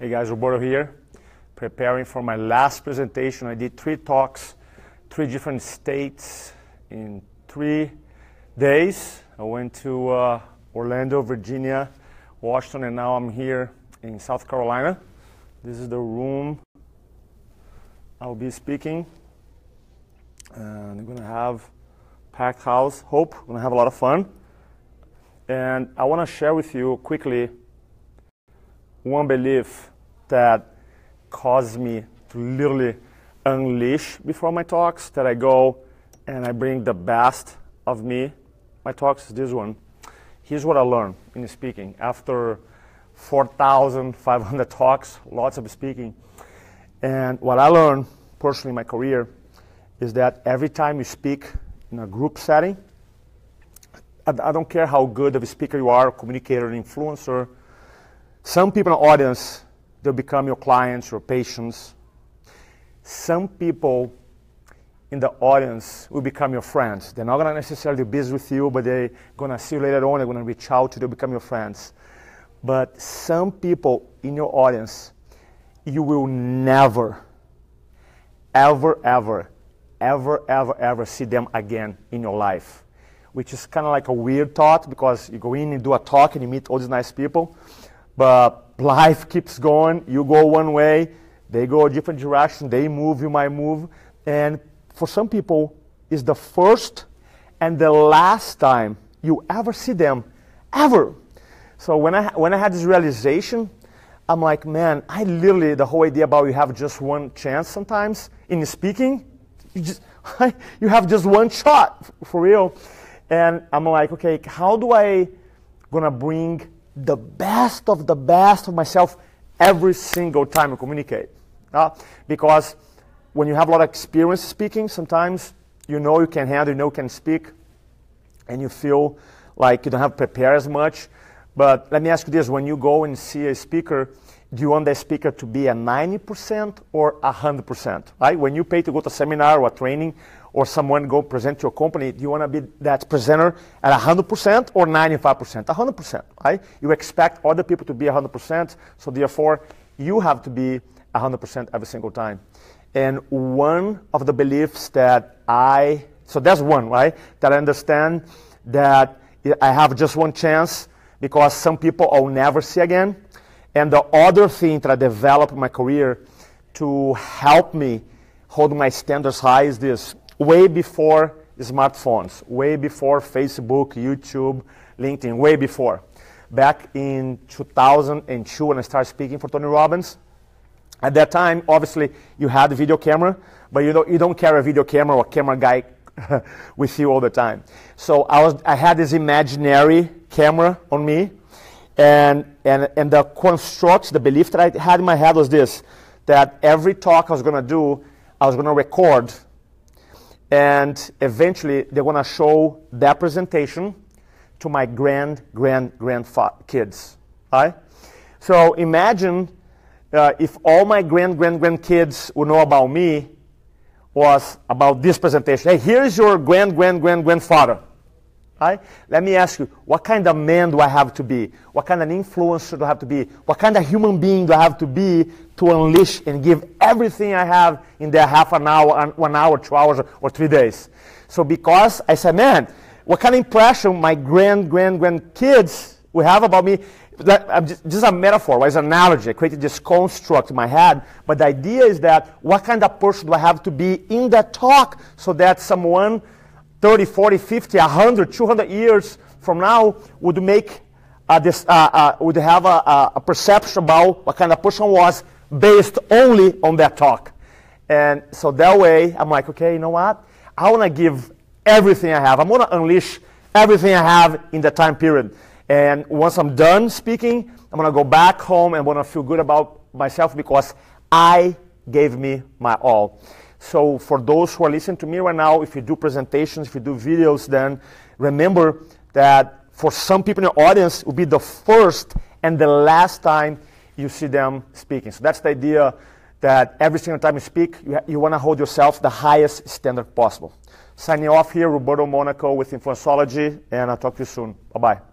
Hey guys, Roberto here, preparing for my last presentation. I did 3 talks, 3 different states in 3 days. I went to Orlando, Virginia, Washington, and now I'm here in South Carolina. This is the room I'll be speaking. And I'm gonna have packed house, hope. I'm gonna have a lot of fun. And I wanna share with you quickly one belief that caused me to literally unleash before my talks, that I go and I bring the best of me. My talks is this one. Here's what I learned in speaking. After 4,500 talks, lots of speaking. And what I learned personally in my career is that every time you speak in a group setting, I don't care how good of a speaker you are, communicator, influencer, some people in the audience, they'll become your clients, your patients. Some people in the audience will become your friends. They're not going to necessarily be busy with you, but they're going to see you later on. They're going to reach out to you. They'll become your friends. But some people in your audience, you will never, ever, ever, ever, ever, ever see them again in your life, which is kind of like a weird thought, because you go in and do a talk and you meet all these nice people. But life keeps going. You go one way, they go a different direction, they move, you might move. And for some people, it's the first and the last time you ever see them, ever. So when I had this realization, I'm like, man, I literally, the whole idea about you have just one chance sometimes in speaking, you have just one shot, for real. And I'm like, okay, how do I gonna bring the best of myself every single time I communicate? Because when you have a lot of experience speaking, sometimes you know you can handle, you know you can speak, and you feel like you don't have to prepare as much. But let me ask you this, when you go and see a speaker, do you want that speaker to be a 90% or 100%? Right? When you pay to go to a seminar or a training, or someone go present to your company, do you want to be that presenter at 100% or 95%? 100%, right? You expect other people to be 100%, so therefore you have to be 100% every single time. And one of the beliefs that so that's one, right? That I understand that I have just one chance because some people I'll never see again. And the other thing that I developed in my career to help me hold my standards high is this. Way before smartphones, way before Facebook, YouTube, LinkedIn, way before. Back in 2002 when I started speaking for Tony Robbins, at that time, obviously, you had a video camera, but you don't carry a video camera or a camera guy with you all the time. So I had this imaginary camera on me, and the construct, the belief that I had in my head was this, that every talk I was going to do, I was going to record. And eventually, they're going to show that presentation to my kids. Right? So imagine if all my grandkids would know about me was about this presentation. Hey, here's your grandfather. Right? Let me ask you, what kind of man do I have to be? What kind of influencer do I have to be? What kind of human being do I have to be to unleash and give everything I have in that half an hour, 1 hour, 2 hours, or 3 days? So because I said, man, what kind of impression my grandkids will have about me? Just a metaphor, right? It's an analogy. I created this construct in my head. But the idea is that what kind of person do I have to be in that talk so that someone 30, 40, 50, 100, 200 years from now would make would have a perception about what kind of person was based only on that talk. And so that way, I'm like, okay, you know what? I want to give everything I have. I'm going to unleash everything I have in that time period. And once I'm done speaking, I'm going to go back home and I'm going to feel good about myself because I gave me my all. So for those who are listening to me right now, if you do presentations, if you do videos, then remember that for some people in the audience, it will be the first and the last time you see them speaking. So that's the idea, that every single time you speak, you want to hold yourself the highest standard possible. Signing off here, Roberto Monaco with InfluenceOlogy, and I'll talk to you soon. Bye-bye.